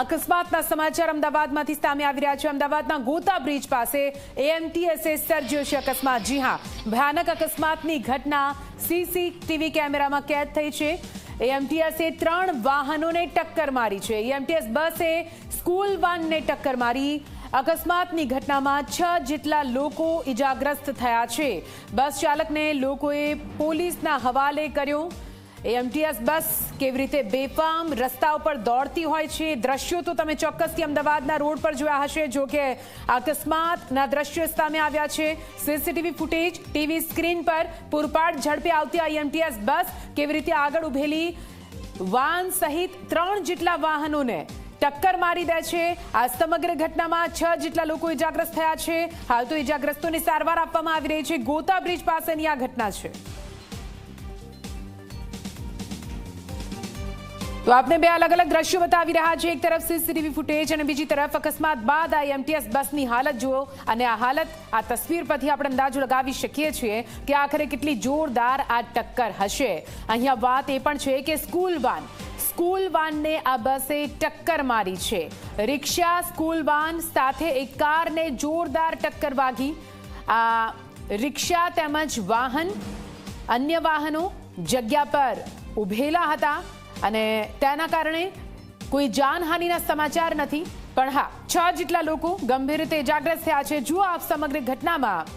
અકસ્માતના સમાચાર અમદાવાદમાંથી સામે આવી રહ્યા છે। અમદાવાદના ગોતા બ્રિજ પાસે એએમટીએસે સર્જ્યો છે અકસ્માત। જી હા, ભયાનક અકસ્માતની ઘટના સીસીટીવી કેમેરામાં કેદ થઈ છે। એએમટીએસે 3 વાહનોને ટક્કર મારી છે। એએમટીએસ બસે સ્કૂલ વાનને ટક્કર મારી। અકસ્માતની ઘટનામાં 6 જેટલા લોકો ઇજાગ્રસ્ત થયા છે। બસ ચાલકને લોકોએ પોલીસના હવાલે કર્યો। એએમટીએસ બસ કેવી રીતે બેફામ રસ્તા ઉપર દોડતી હોય છે, દ્રશ્યો તો તમે ચોક્કસથી અમદાવાદના રોડ પર જોયા હશે। જો કે અકસ્માતના દ્રશ્યો સામે આવ્યા છે। સીસીટીવી ફૂટેજ ટીવી સ્ક્રીન પર પૂરપાટ ઝડપે આવતી આ એએમટીએસ બસ કેવી રીતે આગળ ઉભેલી વાન સહિત 3 જેટલા વાહનોને ટક્કર મારી દે છે। આ સમગ્ર ઘટનામાં 6 જેટલા લોકો ઇજાગ્રસ્ત થયા છે। હાલ તો ઇજાગ્રસ્તોને સારવાર આપવામાં આવી રહી છે। ગોતા બ્રિજ પાસેની આ ઘટના છે। તો આપને બે અલગ અલગ દ્રશ્યો બતાવી રહ્યા છે। એક તરફ સીસીટીવી ફૂટેજ અને બીજી તરફ અકસ્માત બાદ આ એએમટીએસ બસની હાલત જુઓ। અને આ હાલત, આ તસવીર પરથી આપણે અંદાજો લગાવી શકીએ છીએ કે આખરે કેટલી જોરદાર આ ટક્કર હશે। અહીંયા વાત એ પણ છે કે સ્કૂલ વાનને આ બસે ટક્કર મારી છે। રિક્ષા સ્કૂલ વાન સાથે એક કારને જોરદાર ટક્કર વાગી। આ રિક્ષા તેમજ અન્ય વાહનો જગ્યા પર ઉભેલા હતા અને તેના કારણે કોઈ જાનહાનિના સમાચાર નથી, પણ હા 6 જેટલા લોકો ગંભીર રીતે ઇજાગ્રસ્ત થયા છે। જો આ સમગ્ર ઘટનામાં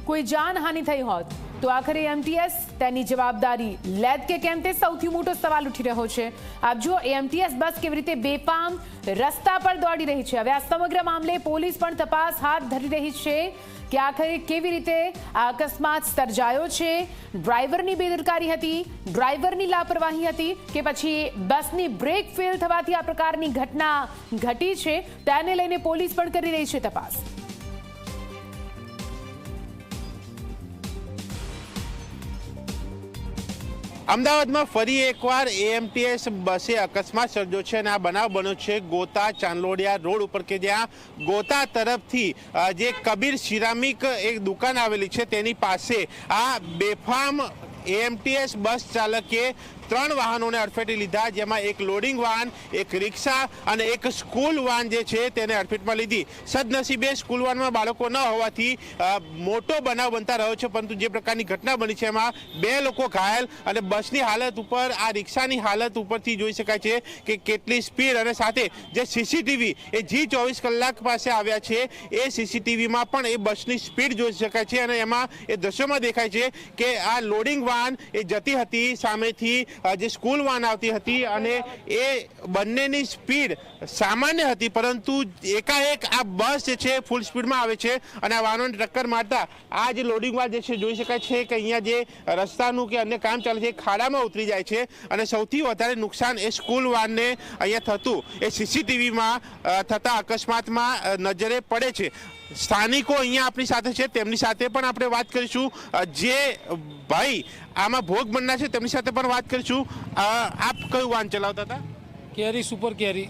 કોઈ જાનહાનિ થઈ હોત તો આખરે એએમટીએસ તેની જવાબદારી લેત કે કેમ, તે સૌથી મોટો સવાલ ઉઠી રહ્યો છે। આપ જો એએમટીએસ બસ કેવી રીતે બેફામ રસ્તા પર દોડી રહી છે। હવે આ સમગ્ર મામલે પોલીસ પણ તપાસ હાથ ધરી રહી છે કે આખરે કેવી રીતે આ અકસ્માત સર્જાયો છે। ડ્રાઈવરની બેદરકારી હતી, ડ્રાઈવરની લાપરવાહી હતી કે પછી બસની બ્રેક ફેલ થવાથી આ પ્રકારની ઘટના ઘટી છે, તેને લઈને પોલીસ પણ કરી રહી છે તપાસ। અમદાવાદમાં ફરી એકવાર એએમટીએસ બસે અકસ્માત સર્જ્યો છે અને આ બનાવ બન્યો છે ગોતા ચાંદલોડિયા રોડ ઉપર કે જ્યાં ગોતા તરફથી જે કબીર સિરામિક એક દુકાન આવેલી છે તેની પાસે આ બેફામ એએમટીએસ બસ ચાલકે 3 વાહનોને અડફેટે લીધા, જેમાં એક લોડિંગ વાન, એક રિક્ષા અને એક સ્કૂલ વાન જે છે તેને અડફેટમાં લીધી। સદનસીબે સ્કૂલ વાનમાં બાળકો ન હોવાથી મોટો બનાવ બનતા રહ્યો છે, પરંતુ જે પ્રકારની ઘટના બની છે એમાં 2 લોકો ઘાયલ અને બસની હાલત ઉપર, આ રિક્ષાની હાલત ઉપરથી જોઈ શકાય છે કે કેટલી સ્પીડ, અને સાથે જે સીસીટીવી એ G24 કલાક પાસે આવ્યા છે એ સીસીટીવીમાં પણ એ બસની સ્પીડ જોઈ શકાય છે અને એમાં એ દ્રશ્યોમાં દેખાય છે કે આ લોડિંગ વાન એ જતી હતી, સામેથી જે સ્કૂલ વાન આવતી હતી અને એ બંનેની સ્પીડ સામાન્ય હતી, પરંતુ એકાએક આ બસ જે છે ફૂલ સ્પીડમાં આવે છે અને આ વાહનોને ટક્કર મારતા આ જે લોડિંગ વાન જે છે જોઈ શકાય છે કે અહીંયા જે રસ્તાનું કે અન્ય કામ ચાલે છે ખાડામાં ઉતરી જાય છે અને સૌથી વધારે નુકસાન એ સ્કૂલ વાનને અહીંયા થતું એ સીસીટીવીમાં થતા અકસ્માતમાં નજરે પડે છે। સ્થાનિકો અહીંયા આપણી સાથે છે, તેમની સાથે પણ આપણે વાત કરીશું। જે ભાઈ આમાં ભોગ બનના છે તેમની સાથે પણ વાત કરીશું। આપ કયું વાહન ચલાવતા હતા? કેરી, સુપર કેરી।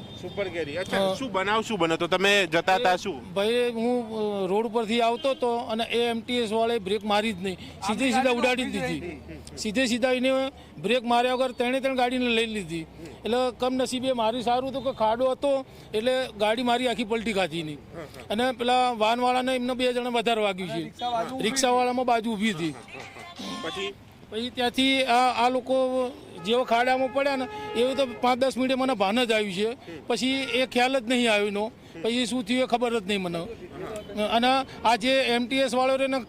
અચ્છા, શું બન્યો તો તમે જતા હતા? શું ભાઈ, હું રોડ ઉપરથી આવતો હતો અને એએમટીએસ વાળે બ્રેક મારી જ નહીં, સીધા ઉડાડી દીધી। સીધા એને બ્રેક માર્યા વગર 3 ગાડીને લઈ લીધી। એટલે કમનસીબે મારી સારું હતું કે ખાડો હતો એટલે ગાડી મારી આખી પલટી ખાધી નહીં, અને પેલા વાનવાળાને એમને 2 જણા વધારે વાગ્યું છે। રિક્ષાવાળામાં બાજુ ઊભી હતી। પછી ત્યાંથી આ લોકો જેવો ખાડામાં પડ્યા ને એવું તો 5-10 મિનિટે મને ભાન જ આવ્યું છે, પછી એ ખ્યાલ જ નહીં આવ્યો એનો, પછી શું થયું એ ખબર જ નહીં મને। અને આ જે એએમટીએસ વાળો રે ને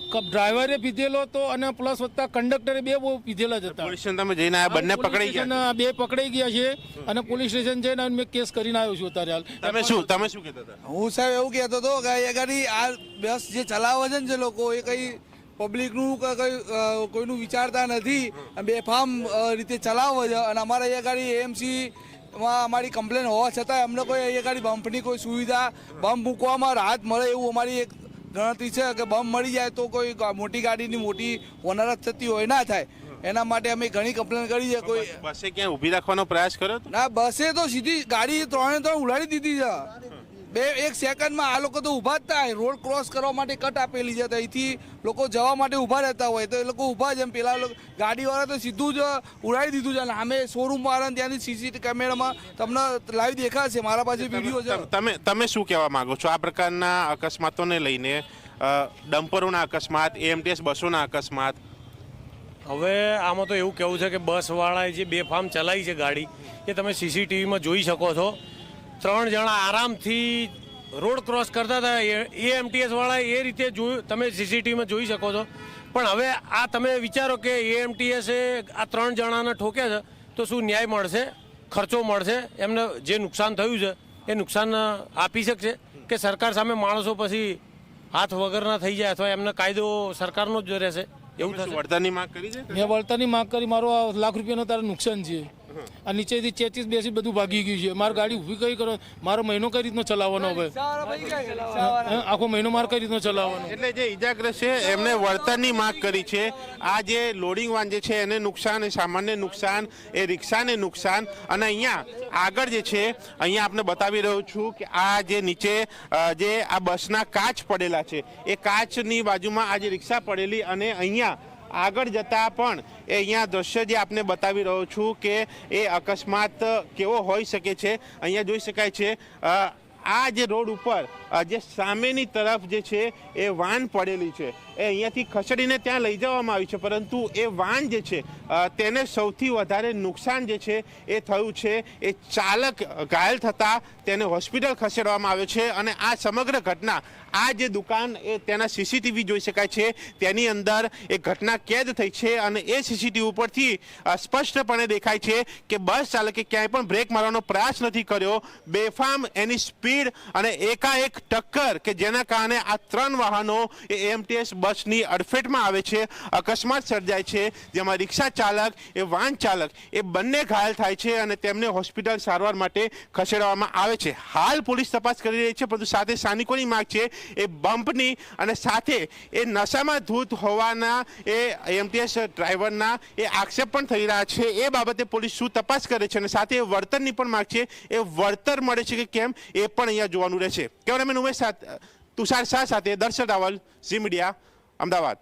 ડ્રાઈવરે પીધેલો હતો અને પ્લસ વત્તા કંડક્ટરે 2 બહુ પીધેલા જ હતા। પોલીસ સ્ટેશન તમે જઈને આ બંને પકડાઈ ગયા? 2 પકડાઈ ગયા છે અને પોલીસ સ્ટેશન જઈને મેં કેસ કરીને આવ્યો છું અત્યારે હાલ। તમે શું કહેતા હતા? હું સાહેબ એવું કહેતો હતો કે એ ગાડી આ બસ જે ચલાવે છે ને જે લોકો, એ કંઈ પબ્લિકનું કોઈનું વિચારતા નથી, બેફામ રીતે ચલાવે છે। અને અમારે એ ગાડી એએમસીમાં અમારી કમ્પ્લેન હોવા છતાં અમને કોઈ એ ગાડી બમ્પની કોઈ સુવિધા, બમ્પ મૂકવામાં રાહત મળે એવું અમારી એક ગણતરી છે કે બમ્પ મળી જાય તો કોઈ મોટી ગાડીની મોટી હોનારત થતી હોય ના થાય, એના માટે અમે ઘણી કમ્પ્લેન કરી છે। કોઈ બસે ક્યાં ઊભી રાખવાનો પ્રયાસ કર્યો? ના, બસે તો સીધી ગાડી 3 ઉડાડી દીધી છે। એક સેકન્ડમાં આ લોકો તો ઊભા જ થાય, રોડ ક્રોસ કરવા માટે કટ આપેલી છે, અહીંથી લોકો જવા માટે ઊભા રહેતા હોય તો એ લોકો ઊભા જ એમ, પેલા ગાડીવાળા તો સીધું જ ઉડાવી દીધું છે. અને સામે શોરૂમ વાળા ત્યાંથી સીસીટીવી કેમેરામાં તમને લાઈવ દેખાશે, મારા પાસે વિડીયો છે. તમે શું કહેવા માંગો છો આ પ્રકારના અકસ્માતોને લઈને, ડમ્પરોના અકસ્માત, એએમટીએસ બસોના અકસ્માત? હવે આમાં તો એવું કહેવું છે કે બસવાળાએ જે બેફામ ચલાવી છે ગાડી, એ તમે સીસીટીવીમાં જોઈ શકો છો. 3 જણા આરામથી રોડ ક્રોસ કરતા હતા, એએમટીએસ વાળા એ રીતે જોયું, તમે સીસીટીવીમાં જોઈ શકો છો. પણ હવે આ તમે વિચારો કે એએમટીએસે આ 3 જણાને ઠોક્યા છે તો શું ન્યાય મળશે, ખર્ચો મળશે, એમને જે નુકસાન થયું છે એ નુકસાન આપી શકશે કે સરકાર સામે માણસો પછી હાથ વગરના થઈ જાય અથવા એમને કાયદો સરકારનો જ રહેશે? એવું થશે. વળતરની માંગ કરી છે? મેં વળતરની માગ કરી, મારો આ લાખ રૂપિયાનો તારે નુકસાન છે. આ નીચેથી ચેચીસ બેસી બધું ભાગી ગયું છે. મારી ગાડી ઊભી કઈ કરો, મારો મહિનો કઈ રીતનો ચલાવવાનો? હવે આખો મહિનો મારે કઈ રીતનો ચલાવવાનો? એટલે જે ઈજાગ્રસ્ત છે એમને વળતરની માંગ કરી છે. આ જે લોડિંગ વાન જે છે એને નુકસાન, એ સામાન્ય નુકસાન, એ રિક્ષાને નુકસાન. અને અહીંયા આગળ જે છે, અહીંયા આપણે બતાવી રહ્યો છું કે આ જે નીચે જે આ બસના કાચ પડેલા છે, એ કાચની બાજુમાં આ જે રિક્ષા પડેલી, અને અહીંયા આગળ જતા પણ એ અહીંયા દ્રશ્ય જે આપને બતાવી રહ્યો છું કે એ અકસ્માત કેવો હોઈ શકે છે. અહીંયા જોઈ શકાય છે આ જે રોડ ઉપર જે સામેની તરફ જે છે એ વાન પડેલી છે, એ અહીંયાથી ખસેડીને ત્યાં લઈ જવામાં આવી છે, પરંતુ એ વાન જે છે તેને સૌથી વધારે નુકસાન જે છે એ થયું છે. એ ચાલક ઘાયલ થતાં તેને હોસ્પિટલ ખસેડવામાં આવ્યો છે. અને આ સમગ્ર ઘટના, આ જે દુકાન એ તેના સીસીટીવી જોઈ શકાય છે, તેની અંદર એ ઘટના કેદ થઈ છે. અને એ સીસીટીવી ઉપરથી સ્પષ્ટપણે દેખાય છે કે બસ ચાલકે ક્યાંય પણ બ્રેક મારવાનો પ્રયાસ નથી કર્યો. બેફામ એની સ્પીડ અને એકાએક ટક્કર કે જેના કારણે આ 3 વાહનો એ એએમટીએસ બસની અડફેટમાં આવે છે, અકસ્માત સર્જાય છે, જેમાં રિક્ષા ચાલક, એ વાહન ચાલક, એ બંને ઘાયલ થાય છે અને તેમને હોસ્પિટલ સારવાર માટે ખસેડવામાં આવે છે. હાલ પોલીસ તપાસ કરી રહી છે, પરંતુ સાથે સ્થાનિકોની માંગ છે એ બમ્પની અને સાથે એ નશામાં ધૂત હોવાના એ એએમટીએસ ડ્રાઈવરના એ આક્ષેપ પણ થઈ રહ્યા છે. એ બાબતે પોલીસ શું તપાસ કરે છે અને સાથે વળતરની પણ માંગ છે, એ વળતર મળે છે કે કેમ એ પણ અહીંયા જોવાનું રહેશે. કેમેરામેન ઉમેશ તુષાર શાહ સાથે દર્શન રાવલ, ઝી મીડિયા, અમદાવાદ.